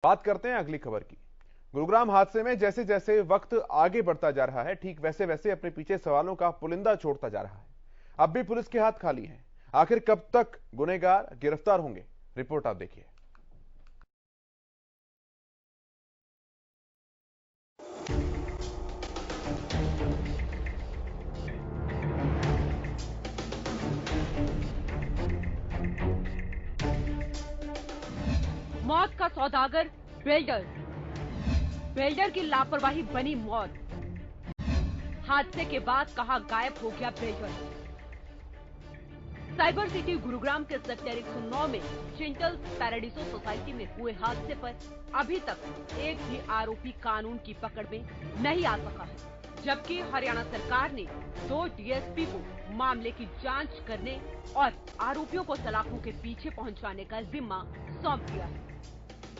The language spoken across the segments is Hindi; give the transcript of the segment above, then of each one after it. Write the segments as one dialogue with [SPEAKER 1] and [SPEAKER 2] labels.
[SPEAKER 1] बात करते हैं अगली खबर की। गुरुग्राम हादसे में जैसे जैसे वक्त आगे बढ़ता जा रहा है, ठीक वैसे वैसे अपने पीछे सवालों का पुलिंदा छोड़ता जा रहा है। अब भी पुलिस के हाथ खाली हैं। आखिर कब तक गुनहगार गिरफ्तार होंगे? रिपोर्ट आप देखिए।
[SPEAKER 2] मौत का सौदागर बिल्डर। बिल्डर की लापरवाही बनी मौत। हादसे के बाद कहां गायब हो गया बिल्डर। साइबर सिटी गुरुग्राम के सेक्टर 109 में चिंटल पैराडीसो सोसाइटी में हुए हादसे पर अभी तक एक भी आरोपी कानून की पकड़ में नहीं आ सका है, जबकि हरियाणा सरकार ने 2 डीएसपी को मामले की जांच करने और आरोपियों को सलाखों के पीछे पहुंचाने का जिम्मा सौंप दिया है।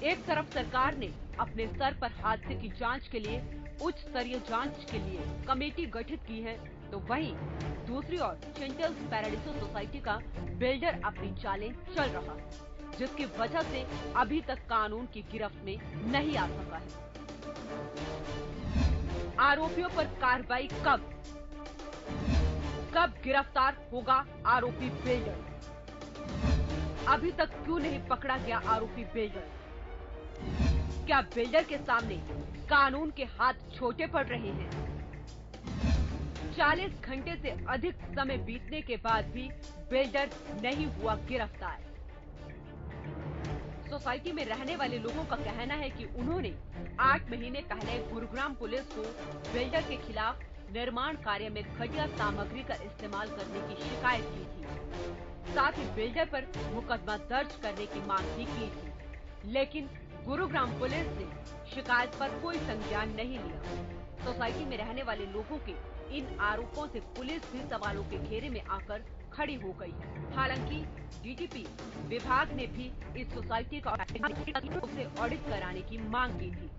[SPEAKER 2] एक तरफ सरकार ने अपने स्तर पर हादसे की जांच के लिए उच्च स्तरीय जांच के लिए कमेटी गठित की है, तो वहीं दूसरी ओर चिंटल पैराडीसो सोसाइटी का बिल्डर अपनी चालें चल रहा है, जिसकी वजह से अभी तक कानून की गिरफ्त में नहीं आ सका है। आरोपियों पर कार्रवाई कब गिरफ्तार होगा आरोपी बिल्डर? अभी तक क्यों नहीं पकड़ा गया आरोपी बिल्डर? क्या बिल्डर के सामने कानून के हाथ छोटे पड़ रहे हैं? 40 घंटे से अधिक समय बीतने के बाद भी बिल्डर नहीं हुआ गिरफ्तार। सोसाइटी में रहने वाले लोगों का कहना है कि उन्होंने 8 महीने पहले गुरुग्राम पुलिस को बिल्डर के खिलाफ निर्माण कार्य में घटिया सामग्री का इस्तेमाल करने की शिकायत की थी। साथ ही बिल्डर पर मुकदमा दर्ज करने की मांग भी की थी, लेकिन गुरुग्राम पुलिस ने शिकायत पर कोई संज्ञान नहीं लिया। सोसाइटी में रहने वाले लोगों के इन आरोपों से पुलिस भी सवालों के घेरे में आकर खड़ी हो गई है। हालांकि डीटीपी विभाग ने भी इस सोसाइटी का से ऑडिट कराने की मांग की थी,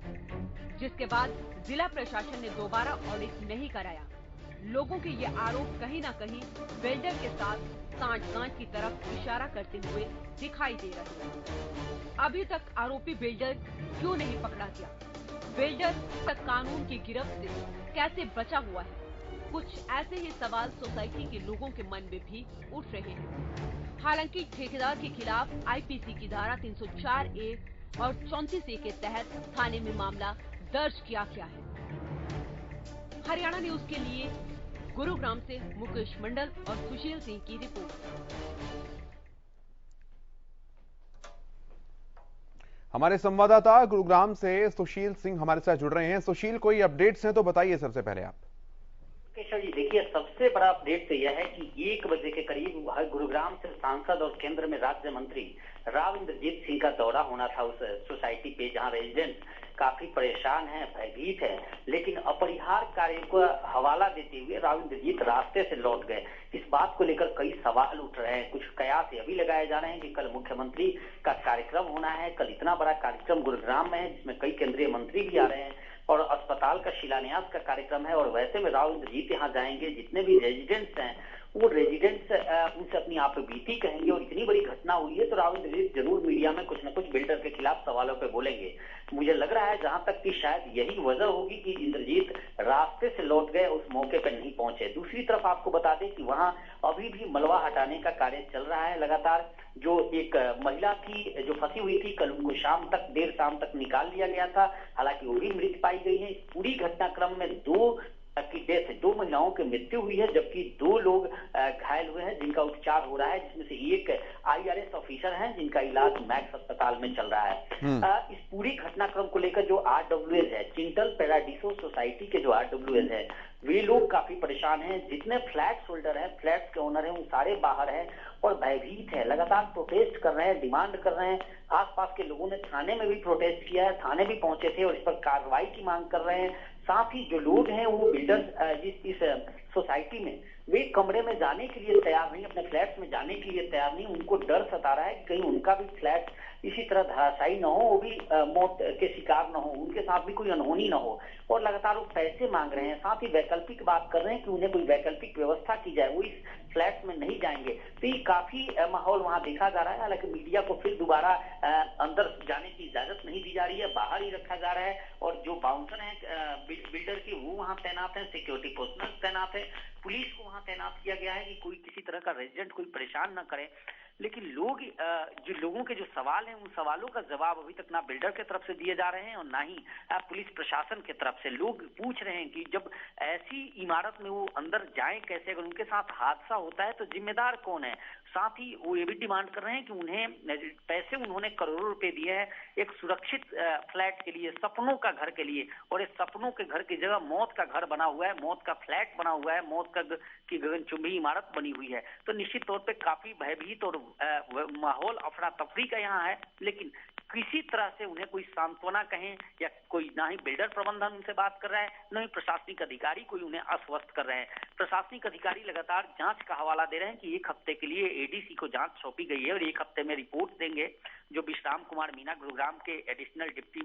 [SPEAKER 2] जिसके बाद जिला प्रशासन ने दोबारा ऑडिट नहीं कराया। लोगों के ये आरोप कहीं न कहीं बिल्डर के साथ सांठ-गांठ की तरफ इशारा करते हुए दिखाई दे रहे हैं। अभी तक आरोपी बिल्डर क्यों नहीं पकड़ा गया? बिल्डर तक कानून की गिरफ्त से कैसे बचा हुआ है? कुछ ऐसे ही सवाल सोसाइटी के लोगों के मन में भी उठ रहे हैं। हालांकि ठेकेदार के खिलाफ आईपीसी की धारा 304A और 34A के तहत थाने में मामला दर्ज किया गया है। हरियाणा न्यूज के लिए गुरुग्राम से मुकेश मंडल और सुशील सिंह की रिपोर्ट।
[SPEAKER 1] हमारे संवाददाता गुरुग्राम से सुशील सिंह हमारे साथ जुड़ रहे हैं। सुशील, कोई अपडेट्स हैं तो बताइए सबसे पहले आप।
[SPEAKER 3] केशव जी, देखिए, सबसे बड़ा अपडेट तो यह है कि 1 बजे के करीब गुरुग्राम से सांसद और केंद्र में राज्य मंत्री राव इंद्रजीत सिंह का दौरा होना था उस सोसाइटी पे, जहां रेजिडेंट काफी परेशान हैं, भयभीत हैं। लेकिन अपरिहार्य कार्य को हवाला देते हुए राव इंद्रजीत रास्ते से लौट गए। इस बात को लेकर कई सवाल उठ रहे हैं। कुछ कयास ये भी लगाए जा रहे हैं कि कल मुख्यमंत्री का कार्यक्रम होना है। कल इतना बड़ा कार्यक्रम गुरुग्राम में है जिसमें कई केंद्रीय मंत्री भी आ रहे हैं और अस्पताल का शिलान्यास का कार्यक्रम है, और वैसे में राव इंद्रजीत यहाँ जाएंगे। जितने भी रेजिडेंट्स हैं वो रेजिडेंट्स उनसे अपनी आप बीती कहेंगे, और इतनी बड़ी घटना हुई है तो राव इंद्रजीत जरूर मीडिया में कुछ न कुछ बिल्डर के खिलाफ सवालों पे बोलेंगे। मुझे लग रहा है जहां तक कि शायद यही वजह होगी कि इंद्रजीत रास्ते से लौट गए, उस मौके पर नहीं पहुंचे। दूसरी तरफ आपको बता दें कि वहां अभी भी मलबा हटाने का कार्य चल रहा है लगातार। जो एक महिला थी जो फंसी हुई थी, कल उनको देर शाम तक निकाल लिया गया था। हालांकि वो भी मृत पाई गई है। इस पूरी घटनाक्रम में 2 महिलाओं की मृत्यु हुई है, जबकि 2 लोग घायल हुए हैं जिनका उपचार हो रहा है, जिसमें से एक आईआरएस ऑफिसर हैं जिनका इलाज मैक्स अस्पताल में चल रहा है। इस पूरी घटनाक्रम को लेकर जो आरडब्ल्यूएस है, चिंटल पैराडीसो सोसाइटी के जो आरडब्ल्यूएस है, वे लोग काफी परेशान हैं। जितने फ्लैट्स होल्डर हैं, फ्लैट्स के ओनर हैं, वो सारे बाहर हैं और भयभीत है। लगातार प्रोटेस्ट कर रहे हैं, डिमांड कर रहे हैं। आसपास के लोगों ने थाने में भी प्रोटेस्ट किया है, थाने भी पहुंचे थे और इस पर कार्रवाई की मांग कर रहे हैं। साथ ही जो लोग हैं वो बिल्डर्स इस सोसाइटी में, वे कमरे में जाने के लिए तैयार नहीं, अपने फ्लैट में जाने के लिए तैयार नहीं। उनको डर सता रहा है कि कहीं उनका भी फ्लैट इसी तरह धराशायी न हो, वो भी मौत के शिकार न हो, उनके साथ भी कोई अनहोनी न हो। और लगातार वो पैसे मांग रहे हैं, साथ ही वैकल्पिक बात कर रहे हैं कि उन्हें कोई वैकल्पिक व्यवस्था की जाए, वो इस फ्लैट में नहीं जाएंगे। तो ये काफी माहौल वहां देखा जा रहा है। हालांकि मीडिया को फिर दोबारा अंदर जाने की इजाजत नहीं दी जा रही है, बाहर ही रखा जा रहा है। और जो बाउंसर है बिल्डर के, वो वहां तैनात है, सिक्योरिटी पर्सनल तैनात है, पुलिस को वहां तैनात किया गया है कि कोई किसी तरह का रेजिडेंट कोई परेशान न करे। लेकिन लोग जो लोगों के जो सवाल हैं, उन सवालों का जवाब अभी तक ना बिल्डर की तरफ से दिए जा रहे हैं और ना ही पुलिस प्रशासन की तरफ से। लोग पूछ रहे हैं कि जब ऐसी इमारत में वो अंदर जाएं कैसे, अगर उनके साथ हादसा होता है तो जिम्मेदार कौन है। साथ ही वो ये भी डिमांड कर रहे हैं कि उन्हें पैसे उन्होंने करोड़ों रुपए दिए हैं एक सुरक्षित फ्लैट के लिए, सपनों का घर के लिए, और इस सपनों के घर की जगह मौत का घर बना हुआ है, मौत का फ्लैट बना हुआ है, मौत का की गगनचुंबी इमारत बनी हुई है। तो निश्चित तौर पे काफी भयभीत और माहौल अफरा तफरी का यहाँ है। लेकिन किसी तरह से उन्हें कोई सांत्वना कहें या कोई, ना ही बिल्डर प्रबंधन उनसे बात कर रहा है, न ही प्रशासनिक अधिकारी कोई उन्हें आश्वस्त कर रहे हैं। प्रशासनिक अधिकारी लगातार जांच का हवाला दे रहे हैं कि 1 हफ्ते के लिए एडीसी को जांच सौंपी गई है और 1 हफ्ते में रिपोर्ट देंगे। जो विश्राम कुमार मीना गुरुग्राम के एडिशनल डिप्टी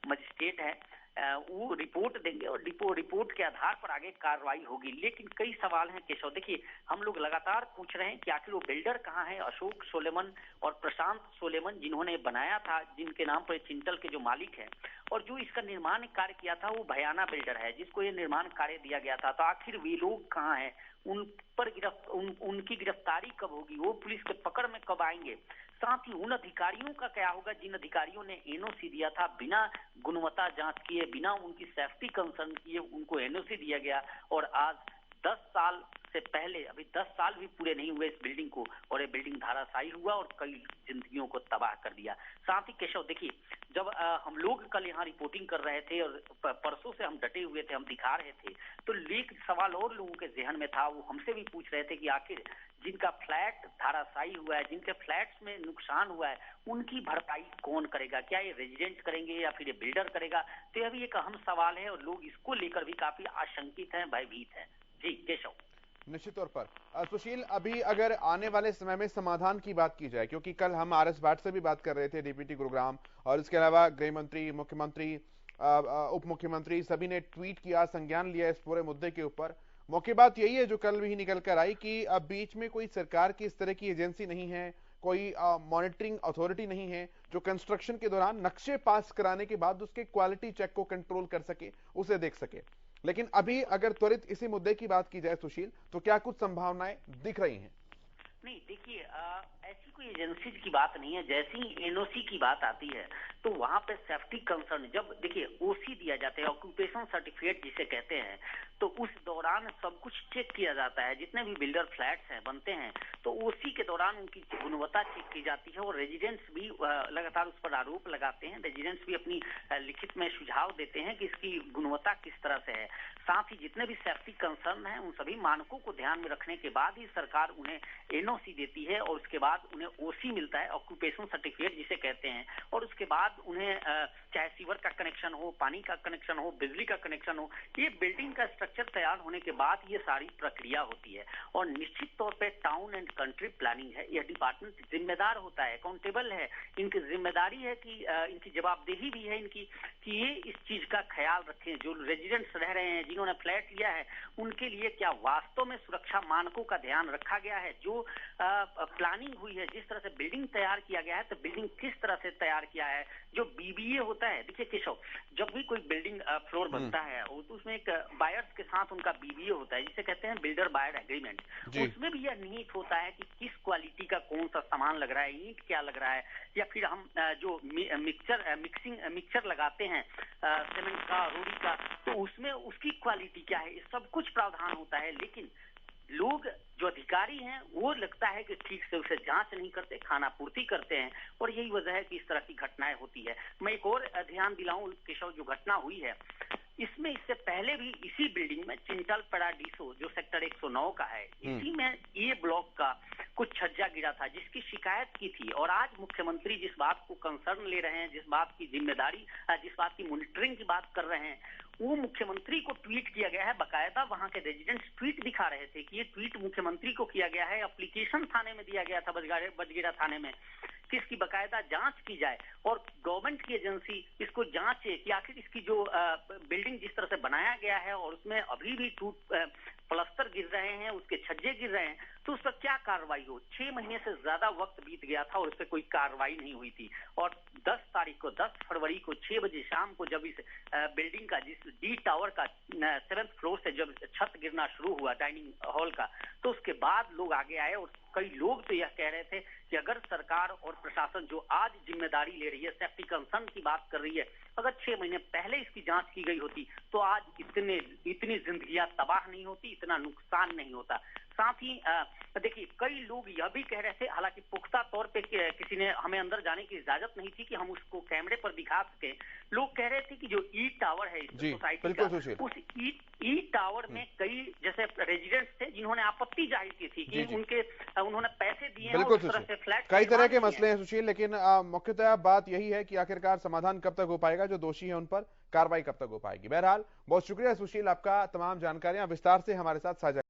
[SPEAKER 3] मजिस्ट्रेट है, वो रिपोर्ट देंगे और रिपोर्ट के आधार पर आगे कार्रवाई होगी। लेकिन कई सवाल हैं केशव। देखिए, हम लोग लगातार पूछ रहे हैं कि आखिर वो बिल्डर कहाँ है, अशोक सोलेमन और प्रशांत सोलेमन, जिन्होंने बनाया था, जिनके नाम पर चिंटल के जो मालिक है और जो इसका निर्माण कार्य किया था, वो भयाना बिल्डर है जिसको ये निर्माण कार्य दिया गया था। तो आखिर वे लोग कहाँ हैं, उन पर उनकी गिरफ्तारी कब होगी, वो पुलिस के पकड़ में कब आएंगे। साथ ही उन अधिकारियों का क्या होगा जिन अधिकारियों ने एनओसी दिया था, बिना गुणवत्ता जांच किए, बिना उनकी सेफ्टी कंसर्न किए उनको एनओसी दिया गया। और आज 10 साल से पहले, अभी 10 साल भी पूरे नहीं हुए इस बिल्डिंग को, और ये बिल्डिंग धराशायी हुआ और कई जिंदगियों को तबाह कर दिया। साथ ही केशव देखिए, जब हम लोग कल यहाँ रिपोर्टिंग कर रहे थे और परसों से हम डटे हुए थे, हम दिखा रहे थे, तो एक सवाल और लोगों के जहन में था। वो हमसे भी पूछ रहे थे कि आखिर जिनका फ्लैट धराशायी हुआ है, जिनके फ्लैट्स में नुकसान हुआ है, उनकी भरपाई कौन करेगा? क्या ये रेजिडेंट करेंगे या फिर ये बिल्डर करेगा? तो यह भी एक अहम सवाल है और लोग इसको लेकर भी काफी आशंकित हैं, भयभीत हैं। जी केशव।
[SPEAKER 1] निश्चित तौर पर सुशील, अभी अगर आने वाले समय में समाधान की बात की जाए, क्योंकि कल हम आरएस भाट से भी बात कर रहे थे, डीपीटी गुरुग्राम, और इसके अलावा गृह मंत्री, मुख्यमंत्री, उप मुख्यमंत्री सभी ने ट्वीट किया, संज्ञान लिया इस पूरे मुद्दे के ऊपर। मुख्य बात यही है जो कल भी निकल कर आई कि अब बीच में कोई सरकार की इस तरह की एजेंसी नहीं है, कोई मॉनिटरिंग अथॉरिटी नहीं है जो कंस्ट्रक्शन के दौरान नक्शे पास कराने के बाद उसके क्वालिटी चेक को कंट्रोल कर सके, उसे देख सके। लेकिन अभी अगर त्वरित इसी मुद्दे की बात की जाए सुशील, तो क्या कुछ संभावनाएं दिख रही हैं?
[SPEAKER 3] नहीं, देखिए, ऐसी कोई एजेंसी की बात नहीं है। जैसे ही एनओसी की बात आती है तो वहां पे सेफ्टी कंसर्न, जब देखिए ओसी दिया जाता है, ऑक्यूपेशन सर्टिफिकेट जिसे कहते हैं, तो उस दौरान सब कुछ चेक किया जाता है। जितने भी बिल्डर फ्लैट्स हैं बनते हैं तो ओसी के दौरान उनकी गुणवत्ता चेक की जाती है। और रेजिडेंट्स भी लगातार उस पर आरोप लगाते हैं, रेजिडेंट्स भी अपनी लिखित में सुझाव देते हैं कि इसकी गुणवत्ता किस तरह से है। साथ ही जितने भी सेफ्टी कंसर्न हैं, उन सभी मानकों को ध्यान में रखने के बाद ही सरकार उन्हें एनओसी देती है और उसके बाद उन्हें ओसी मिलता है, ऑक्यूपेशन सर्टिफिकेट जिसे कहते हैं। और उसके बाद उन्हें चाहे सीवर का कनेक्शन हो, पानी का कनेक्शन हो, बिजली का कनेक्शन हो, ये बिल्डिंग का स्ट्रक्चर तैयार होने के बाद ये सारी प्रक्रिया होती है। और निश्चित तौर पे टाउन एंड कंट्री प्लानिंग है, यह डिपार्टमेंट जिम्मेदार होता है, अकाउंटेबल है, इनकी जिम्मेदारी है कि इनकी जवाबदेही भी है इनकी कि ये इस चीज का ख्याल रखें। जो रेजिडेंट्स रह रहे हैं, जिन्होंने फ्लैट लिया है, उनके लिए क्या वास्तव में सुरक्षा मानकों का ध्यान रखा गया है? जो प्लानिंग हुई है, जिस तरह से बिल्डिंग तैयार किया गया है, तो बिल्डिंग किस तरह से तैयार किया है? जो बीबीए होता है, देखिए केशव, जब भी कोई बिल्डिंग फ्लोर बनता है तो उसमें एक बायर्स के साथ उनका बीबीए होता है जिसे कहते हैं बिल्डर बायर एग्रीमेंट। उसमें भी यह निहित होता है कि किस क्वालिटी का कौन सा सामान लग रहा है, ईंट क्या लग रहा है, या फिर हम जो मिक्सचर लगाते हैं सीमेंट का, रोड़ी का, तो उसमें उसकी क्वालिटी क्या है, ये सब कुछ प्रावधान होता है। लेकिन लोग जो अधिकारी हैं वो लगता है कि ठीक से उसे जांच नहीं करते, खाना पूर्ति करते हैं, और यही वजह है कि इस तरह की घटनाएं होती है। मैं एक और ध्यान दिलाऊं केशव, जो घटना हुई है इसमें इससे पहले भी इसी बिल्डिंग में चिंटल पैराडीसो जो सेक्टर 109 का है, इसी में ए ब्लॉक का कुछ छज्जा गिरा था जिसकी शिकायत की थी। और आज मुख्यमंत्री जिस बात को कंसर्न ले रहे हैं, जिस बात की जिम्मेदारी, जिस बात की मॉनिटरिंग की बात कर रहे हैं, वो मुख्यमंत्री को ट्वीट किया गया है। बकायदा वहां के रेजिडेंट्स ट्वीट दिखा रहे थे कि ये ट्वीट मुख्यमंत्री को किया गया है। एप्लीकेशन थाने में दिया गया था, बजगेड़ा थाने में, कि इसकी बकायदा जांच की जाए और गवर्नमेंट की एजेंसी इसको जांचे कि आखिर इसकी जो बिल्डिंग जिस तरह से बनाया गया है और उसमें अभी भी प्लास्टर गिर रहे हैं, उसके छज्जे गिर रहे हैं, तो उस पर क्या कार्रवाई हो। 6 महीने से ज्यादा वक्त बीत गया था और उस पर कोई कार्रवाई नहीं हुई थी। और 10 फरवरी को 6 बजे शाम को जब इस बिल्डिंग का, जिस डी टावर का 7th फ्लोर से जब छत गिरना शुरू हुआ डाइनिंग हॉल का, तो उसके बाद लोग आगे आए और कई लोग तो यह कह रहे थे कि अगर सरकार और प्रशासन जो आज जिम्मेदारी ले रही है, सेफ्टी कंसर्न की बात कर रही है, अगर 6 महीने पहले इसकी जांच की गई होती तो आज इतनी जिंदगियां तबाह नहीं होती, इतना नुकसान नहीं होता। साथ ही देखिए, कई लोग यह भी कह रहे थे, हालांकि पुख्ता तौर पे किसी ने हमें अंदर जाने की इजाजत नहीं थी कि हम उसको कैमरे पर दिखा सके। लोग कह रहे थे कि जो ई टावर है इस सोसाइटी का, उस ई टावर में कई जैसे रेजिडेंट्स थे जिन्होंने आपत्ति जाहिर की थी कि उन्होंने पैसे दिए हैं और उस तरह से फ्लैट,
[SPEAKER 1] कई तरह के मसले हैं सुशील, लेकिन मुख्यतः बात यही है कि आखिरकार समाधान कब तक हो पाएगा, जो दोषी है उन पर कार्रवाई कब तक हो पाएगी। बहरहाल बहुत शुक्रिया सुशील, आपका तमाम जानकारियां विस्तार से हमारे साथ साझा